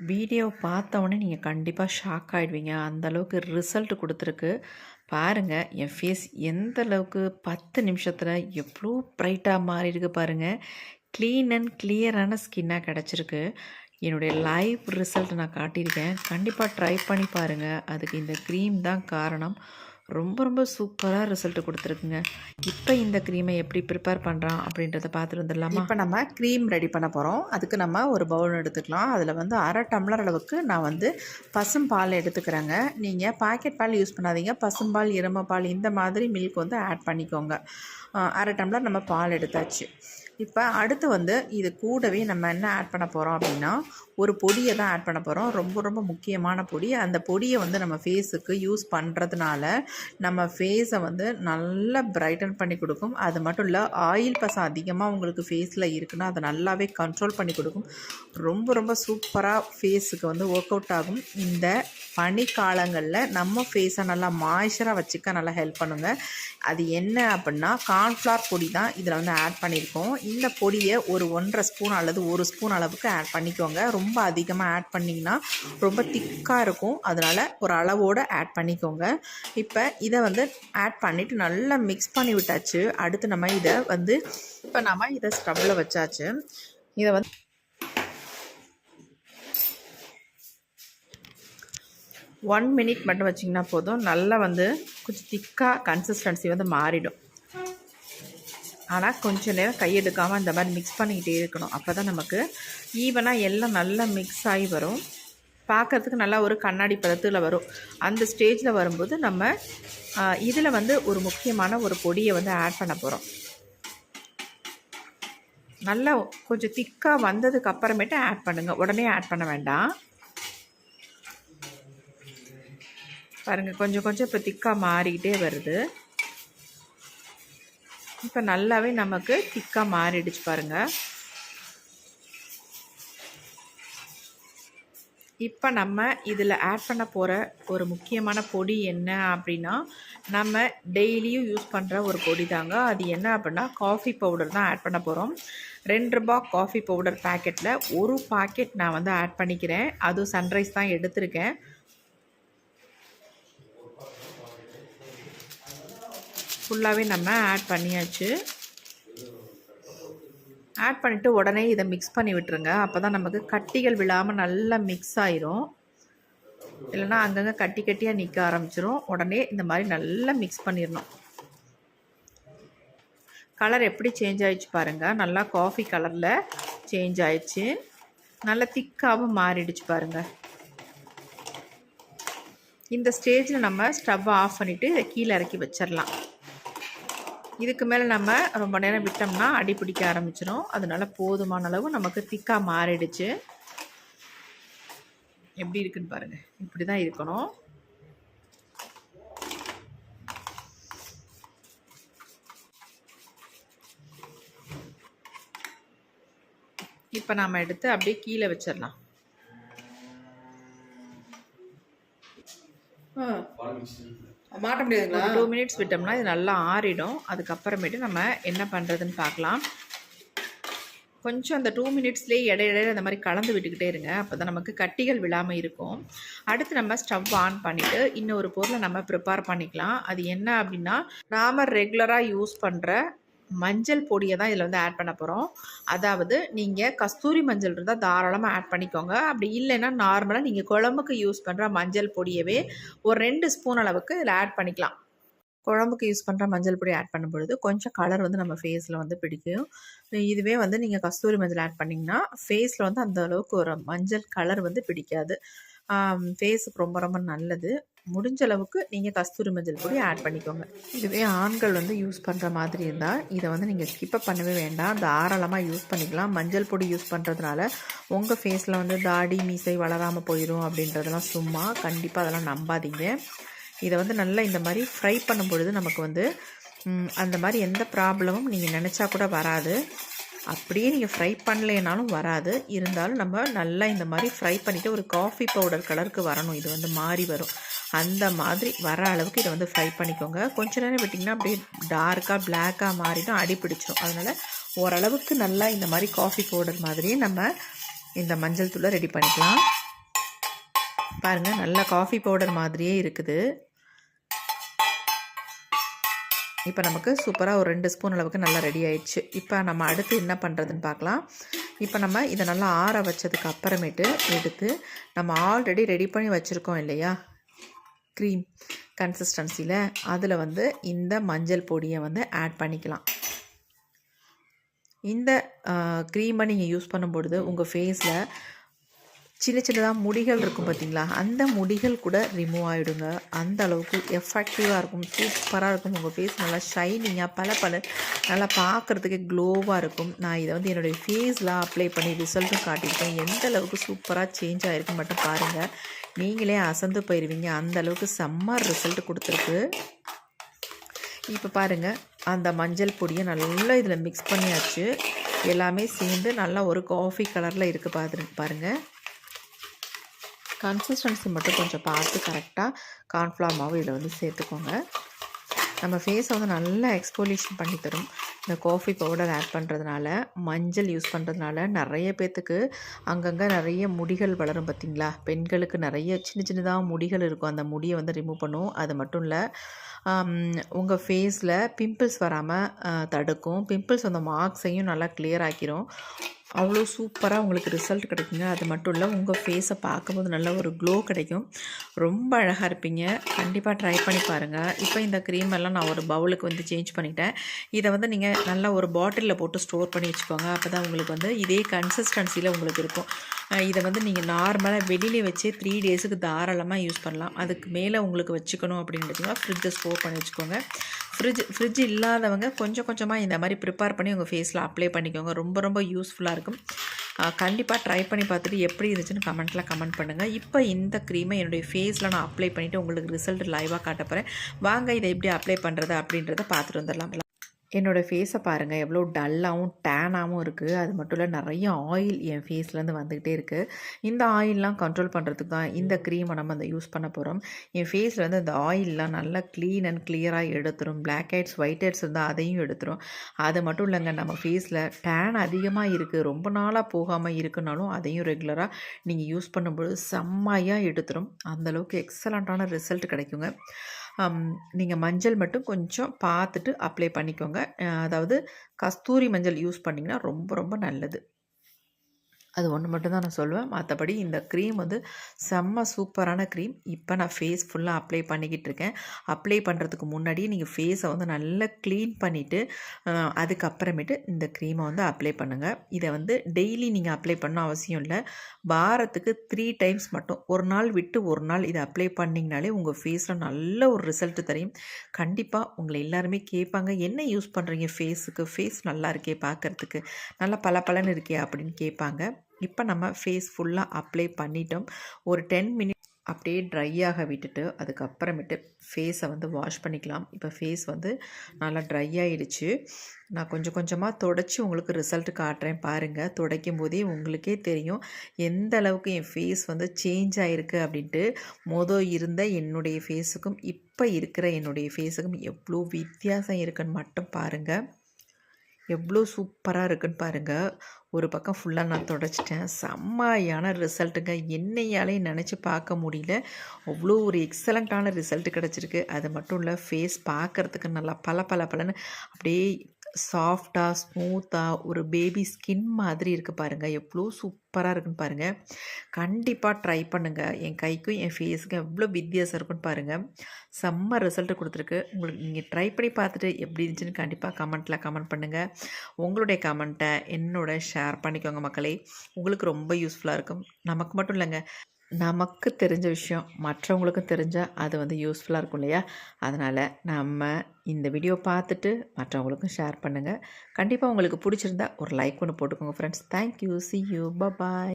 Video பார்த்தோன்னே நீங்கள் கண்டிப்பாக ஷாக் ஆகிடுவீங்க. அந்தளவுக்கு ரிசல்ட் கொடுத்துருக்கு. பாருங்கள் என் ஃபேஸ் எந்த அளவுக்கு 10 நிமிஷத்தில் எவ்வளோ ப்ரைட்டாக மாறியிருக்கு பாருங்கள். க்ளீன் அண்ட் கிளியரான ஸ்கின்னாக கிடச்சிருக்கு. என்னுடைய லைவ் ரிசல்ட் நான் காட்டியிருக்கேன். கண்டிப்பாக ட்ரை பண்ணி பாருங்கள். அதுக்கு இந்த க்ரீம் தான் காரணம். ரொம்ப ரொம்ப சூப்பராக ரிசல்ட் கொடுத்துருக்குங்க. இப்போ இந்த க்ரீமை எப்படி ப்ரிப்பேர் பண்ணுறான் அப்படின்றத பார்த்துட்டு வந்துடலாமா? இப்போ நம்ம க்ரீம் ரெடி பண்ண போகிறோம். அதுக்கு நம்ம ஒரு பவுல் எடுத்துக்கலாம். அதில் வந்து 1/2 டம்ளர் அளவுக்கு நான் வந்து பசும்பால் எடுத்துக்கிறேங்க. நீங்கள் பாக்கெட் பால் யூஸ் பண்ணாதீங்க. பசும்பால், எருமைப்பால் இந்த மாதிரி மில்க் வந்து ஆட் பண்ணிக்கோங்க. 1/2 டம்ளர் நம்ம பால் எடுத்தாச்சு. இப்போ அடுத்து வந்து இது கூடவே நம்ம என்ன ஆட் பண்ண போகிறோம் அப்படின்னா, ஒரு பொடியை தான் ஆட் பண்ண போகிறோம். ரொம்ப ரொம்ப முக்கியமான பொடி. அந்த பொடியை வந்து நம்ம ஃபேஸுக்கு யூஸ் பண்ணுறதுனால நம்ம ஃபேஸை வந்து நல்லா பிரைட்டன் பண்ணி கொடுக்கும். அது மட்டும் இல்லை, ஆயில் பசை அதிகமாக உங்களுக்கு ஃபேஸில் இருக்குன்னா அதை நல்லாவே கண்ட்ரோல் பண்ணி கொடுக்கும். ரொம்ப ரொம்ப சூப்பராக ஃபேஸுக்கு வந்து ஒர்க் அவுட் ஆகும். இந்த பனிக்காலங்களில் நம்ம ஃபேஸை நல்லா மாய்ஸ்சராக வச்சுக்க நல்லா ஹெல்ப் பண்ணுங்க. அது என்ன அப்படின்னா, கார்ன்ஃப்ளவர் பொடி தான் இதில் வந்து ஆட் பண்ணியிருக்கோம். இந்த பொடியை ஒரு 1.5 ஸ்பூன் அல்லது 1 ஸ்பூன் அளவுக்கு ஆட் பண்ணிக்கோங்க. ரொம்ப அதிகமாக ஆட் பண்ணிங்கன்னா ரொம்ப திக்காக இருக்கும். அதனால் ஒரு அளவோடு ஆட் பண்ணிக்கோங்க. இப்போ இதை வந்து ஆட் பண்ணிவிட்டு நல்லா மிக்ஸ் பண்ணி விட்டாச்சு. அடுத்து நம்ம இதை ஸ்டவ்வில் வச்சாச்சு. இதை வந்து 1 மினிட் மட்டும் வச்சிங்கன்னா போதும். நல்லா வந்து கொஞ்சம் திக்காக கன்சிஸ்டன்சி வந்து மாறிடும். ஆனால் கொஞ்சம் நேரம் கையெடுக்காமல் இந்த மாதிரி மிக்ஸ் பண்ணிக்கிட்டே இருக்கணும். அப்போ தான் நமக்கு ஈவனாக எல்லாம் நல்லா மிக்ஸ் ஆகி வரும். பார்க்குறதுக்கு நல்லா ஒரு கண்ணாடி பதத்தில் வரும். அந்த ஸ்டேஜில் வரும்போது நம்ம இதில் வந்து ஒரு முக்கியமான ஒரு பொடியை வந்து ஆட் பண்ண போகிறோம். நல்லா கொஞ்சம் திக்காக வந்ததுக்கு அப்புறமேட்டு ஆட் பண்ணுங்கள். உடனே ஆட் பண்ண வேண்டாம். பாருங்கள், கொஞ்சம் கொஞ்சம் இப்போ திக்காக மாறிக்கிட்டே வருது. இப்போ நல்லாவே நமக்கு திக்காக மாறிடுச்சு பாருங்கள். இப்போ நம்ம இதில் ஆட் பண்ண போகிற ஒரு முக்கியமான பொடி என்ன அப்படின்னா, நம்ம டெய்லியும் யூஸ் பண்ணுற ஒரு பொடி தாங்க. அது என்ன அப்படின்னா, காஃபி பவுடர் தான் ஆட் பண்ண போகிறோம். 2 ரூபாய் காஃபி பவுடர் பேக்கெட்டில் ஒரு பாக்கெட் நான் வந்து ஆட் பண்ணிக்கிறேன். அதுவும் சன்ரைஸ் தான் எடுத்திருக்கேன். ஃபுல்லாகவே நம்ம ஆட் பண்ணியாச்சு. ஆட் பண்ணிவிட்டு உடனே இதை மிக்ஸ் பண்ணி விட்டுருங்க. அப்போ தான் நமக்கு கட்டிகள் விழாமல் நல்லா மிக்ஸ் ஆயிரும். இல்லைனா அங்கங்கே கட்டி கட்டியாக நிற்க ஆரம்பிச்சிரும். உடனே இந்த மாதிரி நல்லா மிக்ஸ் பண்ணிடணும். கலர் எப்படி சேஞ்ச் ஆயிடுச்சு பாருங்கள். நல்லா காஃபி கலரில் சேஞ்ச் ஆயிடுச்சு. நல்லா திக்காகவும் மாறிடுச்சு பாருங்கள். இந்த ஸ்டேஜில் நம்ம ஸ்டவ்வை ஆஃப் பண்ணிவிட்டு இதை கீழே இறக்கி வச்சிடலாம். இதுக்கு மேலே நம்ம ரொம்ப நேரம் விட்டோம்னா அடி பிடிக்க ஆரம்பிச்சிடும். அதனால போதுமான அளவு நமக்கு திக்காக மாறிடுச்சு. எப்படி இருக்குன்னு பாருங்கள். இப்படி தான் இருக்கணும். இப்போ நாம் எடுத்து அப்படியே கீழே வச்சிடலாம். மாட்ட முடியாதுங்களா? 2 மினிட்ஸ் விட்டோம்னா இது நல்லா ஆறிடும். அதுக்கப்புறமேட்டு நம்ம என்ன பண்ணுறதுன்னு பார்க்கலாம். கொஞ்சம் அந்த 2 மினிட்ஸ்லேயே இடையிடையில இந்த மாதிரி கலந்து விட்டுக்கிட்டே இருங்க. அப்போ தான் நமக்கு கட்டிகள் விழாமல் இருக்கும். அடுத்து நம்ம ஸ்டவ் ஆன் பண்ணிவிட்டு இன்னொரு பொருளை நம்ம ப்ரிப்பேர் பண்ணிக்கலாம். அது என்ன அப்படின்னா, நாம் ரெகுலராக யூஸ் பண்ணுற மஞ்சள் பொடியை தான் இதில் வந்து ஆட் பண்ண போகிறோம். அதாவது நீங்கள் கஸ்தூரி மஞ்சள் இருந்தால் தாராளமாக ஆட் பண்ணிக்கோங்க. அப்படி இல்லைன்னா நார்மலாக நீங்கள் குழம்புக்கு யூஸ் பண்ணுற மஞ்சள் பொடியவே ஒரு 2 ஸ்பூன் அளவுக்கு இதில் ஆட் பண்ணிக்கலாம். குழம்புக்கு யூஸ் பண்ணுற மஞ்சள் பொடி ஆட் பண்ணும்பொழுது கொஞ்சம் கலர் வந்து நம்ம ஃபேஸில் வந்து பிடிக்கும். இதுவே வந்து நீங்கள் கஸ்தூரி மஞ்சள் ஆட் பண்ணிங்கன்னா ஃபேஸில் வந்து அந்த அளவுக்கு ஒரு மஞ்சள் கலர் வந்து பிடிக்காது. ஃபேஸுக்கு ரொம்ப ரொம்ப நல்லது. முடிஞ்ச அளவுக்கு நீங்கள் கஸ்தூரி மஞ்சள் பொடி ஆட் பண்ணிக்கோங்க. இதுவே ஆண்கள் வந்து யூஸ் பண்ணுற மாதிரி இருந்தால் இதை வந்து நீங்கள் ஸ்கிப்பப் பண்ணவே வேண்டாம். தாராளமாக யூஸ் பண்ணிக்கலாம். மஞ்சள் பொடி யூஸ் பண்ணுறதுனால உங்கள் ஃபேஸில் வந்து தாடி மீசை வளராமல் போயிடும் அப்படின்றதெல்லாம் சும்மா. கண்டிப்பாக அதெல்லாம் நம்பாதீங்க. இதை வந்து நல்லா இந்த மாதிரி ஃப்ரை பண்ணும் பொழுது நமக்கு வந்து அந்த மாதிரி எந்த ப்ராப்ளமும் நீங்கள் நினச்சா கூட வராது. அப்படியே நீங்கள் ஃப்ரை பண்ணலைனாலும் வராது. இருந்தாலும் நம்ம நல்லா இந்த மாதிரி ஃப்ரை பண்ணிவிட்டு ஒரு காஃபி பவுடர் கலருக்கு வரணும். இது வந்து மாறி வரும். அந்த மாதிரி வர அளவுக்கு இதை வந்து ஃப்ரை பண்ணிக்கோங்க. கொஞ்ச நேரம் விட்டிங்கன்னா அப்படியே டார்க்காக பிளாக்காக மாறிடும், அடி பிடிச்சிடும். அதனால் ஓரளவுக்கு நல்லா இந்த மாதிரி காஃபி பவுடர் மாதிரியே நம்ம இந்த மஞ்சள் தூளை ரெடி பண்ணிக்கலாம். பாருங்கள், நல்லா காஃபி பவுடர் மாதிரியே இருக்குது. இப்போ நமக்கு சூப்பராக ஒரு 2 ஸ்பூன் அளவுக்கு நல்லா ரெடி ஆயிடுச்சு. இப்போ நம்ம அடுத்து என்ன பண்ணுறதுன்னு பார்க்கலாம். இப்போ நம்ம இதை நல்லா ஆற வச்சதுக்கு அப்புறமேட்டு எடுத்து நம்ம ஆல்ரெடி ரெடி பண்ணி வச்சுருக்கோம் இல்லையா க்ரீம் கன்சிஸ்டன்சியில், அதில் வந்து இந்த மஞ்சள் பொடியை வந்து ஆட் பண்ணிக்கலாம். இந்த க்ரீமை நீங்கள் யூஸ் பண்ணும்பொழுது உங்கள் ஃபேஸில் சின்ன சின்னதாக முடிகள் இருக்கும் பார்த்தீங்களா, அந்த முடிகள் கூட ரிமூவ் ஆகிடுங்க. அந்த அளவுக்கு எஃபெக்டிவாக இருக்கும், சூப்பராக இருக்கும். உங்கள் ஃபேஸ் நல்லா ஷைனிங்காக பல நல்லா பார்க்குறதுக்கு க்ளோவாக இருக்கும். நான் இதை வந்து என்னுடைய ஃபேஸில் அப்ளை பண்ணி ரிசல்ட்டும் காட்டியிருக்கேன். எந்த அளவுக்கு சூப்பராக சேஞ்ச் ஆகிருக்கு மட்டும் பாருங்கள், நீங்களே அசந்து போயிடுவீங்க. அந்த அளவுக்கு செம்ம ரிசல்ட் கொடுத்துருக்கு. இப்போ பாருங்கள், அந்த மஞ்சள் பொடியை நல்லா இதில் மிக்ஸ் பண்ணியாச்சு. எல்லாமே சேர்ந்து நல்லா ஒரு காஃபி கலரில் இருக்குது பாருங்கள். கன்சிஸ்டன்சி மட்டும் கொஞ்சம் பார்த்து கரெக்டாக கார்ன்ஃப்ளவர் மாவு இதில் வந்து சேர்த்துக்கோங்க. நம்ம ஃபேஸை வந்து நல்லா எக்ஸ்போலிஷன் பண்ணி தரும். இந்த காஃபி பவுடர் ஆட் பண்ணுறதுனால, மஞ்சள் யூஸ் பண்ணுறதுனால நிறைய பேர்த்துக்கு அங்கங்கே நிறைய முடிகள் வளரும் பார்த்திங்களா. பெண்களுக்கு நிறைய சின்ன சின்னதாக முடிகள் இருக்கும், அந்த முடியை வந்து ரிமூவ் பண்ணும். அது மட்டும் இல்லை, உங்கள் ஃபேஸில் பிம்பிள்ஸ் வராமல் தடுக்கும். பிம்பிள்ஸ் அந்த மார்க்ஸையும் நல்லா கிளியர் ஆக்கிரும். அவ்வளோ சூப்பராக உங்களுக்கு ரிசல்ட் கிடைக்குங்க. அது மட்டும் இல்லை, உங்கள் ஃபேஸை பார்க்கும்போது நல்ல ஒரு க்ளோ கிடைக்கும். ரொம்ப அழகாக இருப்பீங்க. கண்டிப்பாக ட்ரை பண்ணி பாருங்கள். இப்போ இந்த க்ரீம் எல்லாம் நான் ஒரு பவுலுக்கு வந்து சேஞ்ச் பண்ணிட்டேன். இதை வந்து நீங்கள் நல்லா ஒரு பாட்டிலில் போட்டு ஸ்டோர் பண்ணி வச்சுக்கோங்க. அப்போ தான் உங்களுக்கு வந்து இதே கன்சிஸ்டன்சியில் உங்களுக்கு இருக்கும். இதை வந்து நீங்கள் நார்மலாக வெளியிலே வச்சு 3 டேஸுக்கு தாராளமாக யூஸ் பண்ணலாம். அதுக்கு மேலே உங்களுக்கு வச்சுக்கணும் அப்படின்றதுங்க ஃப்ரிட்ஜை ஸ்டோர் பண்ணி வச்சுக்கோங்க. ஃப்ரிட்ஜ் இல்லாதவங்க கொஞ்சம் கொஞ்சமாக இந்த மாதிரி ப்ரிப்பேர் பண்ணி உங்கள் ஃபேஸில் அப்ளை பண்ணிக்கோங்க. ரொம்ப ரொம்ப யூஸ்ஃபுல்லாக இருக்கும். கண்டிப்பாக ட்ரை பண்ணி பார்த்துட்டு எப்படி இருந்துச்சுன்னு கமெண்ட் பண்ணுங்கள். இப்போ இந்த க்ரீமை என்னுடைய ஃபேஸில் நான் அப்ளை பண்ணிவிட்டு உங்களுக்கு ரிசல்ட் லைவாக காட்ட போகிறேன். வாங்க இதை எப்படி அப்ளை பண்ணுறது அப்படின்றத பார்த்துட்டு வந்துடலாம். என்னோடய ஃபேஸை பாருங்கள், எவ்வளோ டல்லாகவும் டேனாகவும் இருக்குது. அது மட்டும் இல்லை, நிறைய ஆயில் என் ஃபேஸ்லேருந்து வந்துக்கிட்டே இருக்குது. இந்த ஆயிலெலாம் கண்ட்ரோல் பண்ணுறதுக்கு தான் இந்த க்ரீமை நம்ம அந்த யூஸ் பண்ண போகிறோம். என் ஃபேஸில் வந்து இந்த ஆயிலெலாம் நல்லா க்ளீன் அண்ட் கிளியராக எடுத்துரும். பிளாக் ஹெட்ஸ் ஒயிட் ஹெட்ஸ் இருந்தால் அதையும் எடுத்துரும். அது மட்டும் இல்லைங்க, நம்ம ஃபேஸில் டேன் அதிகமாக இருக்குது, ரொம்ப நாளாக போகாமல் இருக்குனாலும் அதையும் ரெகுலராக நீங்கள் யூஸ் பண்ணும்போது செம்மையாக எடுத்துரும். அந்தளவுக்கு எக்ஸலண்ட்டான ரிசல்ட் கிடைக்குங்க. நீங்கள் மஞ்சள் மட்டும் கொஞ்சம் பார்த்துட்டு அப்ளை பண்ணிக்கோங்க. அதாவது கஸ்தூரி மஞ்சள் யூஸ் பண்ணிங்கன்னா ரொம்ப ரொம்ப நல்லது. அது ஒன்று மட்டும் தான் நான் சொல்லுவேன். மற்றபடி இந்த க்ரீம் வந்து செம்ம சூப்பரான க்ரீம். இப்போ நான் ஃபேஸ் ஃபுல்லாக அப்ளை பண்ணிக்கிட்டு இருக்கேன். அப்ளை பண்ணுறதுக்கு முன்னாடி நீங்கள் ஃபேஸை வந்து நல்லா க்ளீன் பண்ணிவிட்டு அதுக்கப்புறமேட்டு இந்த க்ரீமை வந்து அப்ளை பண்ணுங்கள். இதை வந்து டெய்லி நீங்கள் அப்ளை பண்ண அவசியம் இல்லை. வாரத்துக்கு 3 டைம்ஸ் மட்டும், ஒரு நாள் விட்டு ஒரு நாள் இதை அப்ளை பண்ணிங்கனாலே உங்கள் ஃபேஸில் நல்ல ஒரு ரிசல்ட் தெரியும். கண்டிப்பாக உங்களை எல்லாருமே கேட்பாங்க, என்ன யூஸ் பண்ணுறீங்க ஃபேஸுக்கு, ஃபேஸ் நல்லா இருக்கே பார்க்குறதுக்கு, நல்லா பளபளன்னு இருக்கே அப்படின்னு கேட்பாங்க. இப்போ நம்ம ஃபேஸ் ஃபுல்லாக அப்ளை பண்ணிட்டோம். ஒரு 10 மினிட்ஸ் அப்படியே ட்ரை ஆக விட்டுட்டு அதுக்கப்புறமேட்டு ஃபேஸை வந்து வாஷ் பண்ணிக்கலாம். இப்போ ஃபேஸ் வந்து நல்லா ட்ரை ஆகிடுச்சு. நான் கொஞ்சம் கொஞ்சமாக தொடச்சி உங்களுக்கு ரிசல்ட் காட்டுறேன் பாருங்கள். துடைக்கும் போதே உங்களுக்கே தெரியும் எந்த அளவுக்கு என் ஃபேஸ் வந்து சேஞ்ச் ஆகிருக்கு அப்படின்ட்டு. இருந்த என்னுடைய ஃபேஸுக்கும் இப்போ இருக்கிற என்னுடைய ஃபேஸுக்கும் எவ்வளோ வித்தியாசம் இருக்குன்னு மட்டும் பாருங்கள். எவ்வளோ சூப்பராக இருக்குன்னு பாருங்கள். ஒரு பக்கம் ஃபுல்லாக நான் தொடச்சிட்டேன். செம்மையான ரிசல்ட்டுங்க. என்னையாலே நினச்சி பார்க்க முடியல, அவ்வளோ ஒரு எக்ஸலண்ட்டான ரிசல்ட் கிடச்சிருக்கு. அது மட்டும் இல்லை, ஃபேஸ் பார்க்குறதுக்கு நல்லா பளபளன்னு அப்படியே சாஃப்டாக ஸ்மூத்தாக ஒரு பேபி ஸ்கின் மாதிரி இருக்குது பாருங்கள். எவ்வளோ சூப்பராக இருக்குன்னு பாருங்கள். கண்டிப்பாக ட்ரை பண்ணுங்கள். என் கைக்கும் என் ஃபேஸுக்கும் எவ்வளோ வித்தியாசம் இருக்குன்னு பாருங்கள். செம்ம ரிசல்ட் கொடுத்துருக்கு. உங்களுக்கு நீங்கள் ட்ரை பண்ணி பார்த்துட்டு எப்படி இருந்துச்சுன்னு கண்டிப்பாக கமெண்ட் பண்ணுங்கள். உங்களுடைய கமெண்ட்டை என்னோட ஷேர் பண்ணிக்கோங்க மக்களே. உங்களுக்கு ரொம்ப யூஸ்ஃபுல்லாக இருக்கும். நமக்கு மட்டும் இல்லைங்க, நமக்கு தெரிஞ்ச விஷயம் மற்றவங்களுக்கும் தெரிஞ்சால் அது வந்து யூஸ்ஃபுல்லாக இருக்கும் இல்லையா. அதனால் நம்ம இந்த வீடியோ பார்த்துட்டு மற்றவங்களுக்கும் ஷேர் பண்ணுங்கள். கண்டிப்பாக உங்களுக்கு பிடிச்சிருந்தா ஒரு லைக் ஒன்று போட்டுக்கோங்க friends. Thank you. see you. bye.